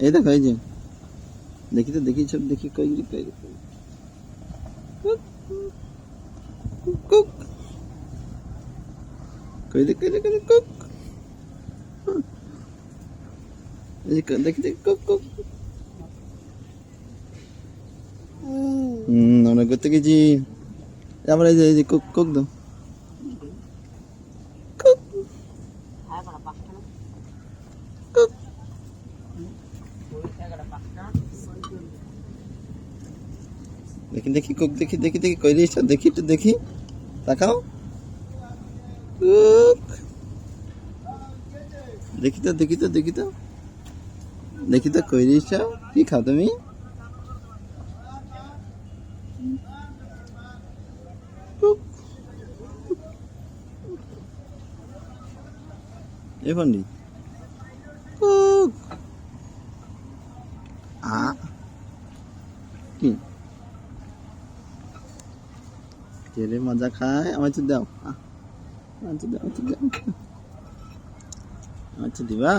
এই দেখো, এই যে দেখি তো, দেখি সব দেখি, কই কই কুক কুক, কই দেখি দেখি কুক, এই যে দেখি দেখি কুক কুক। আমরা করতে গেছি, আবার এই যে কুক কুক দাও, কুক কুক। দেখি দেখি কুক, দেখি দেখি দেখি, কই রিসটা দেখি তো, দেখি তাকাও, কুক, দেখি তো দেখি তো দেখি তো দেখি তো, কই রিসটা কি খাও তুমি? কুক। এ পণ্ডিত, কুক। আ কি তেরে মজা খায়, আমার তো দাও, আমার তো দাও, আমার তো দিবা।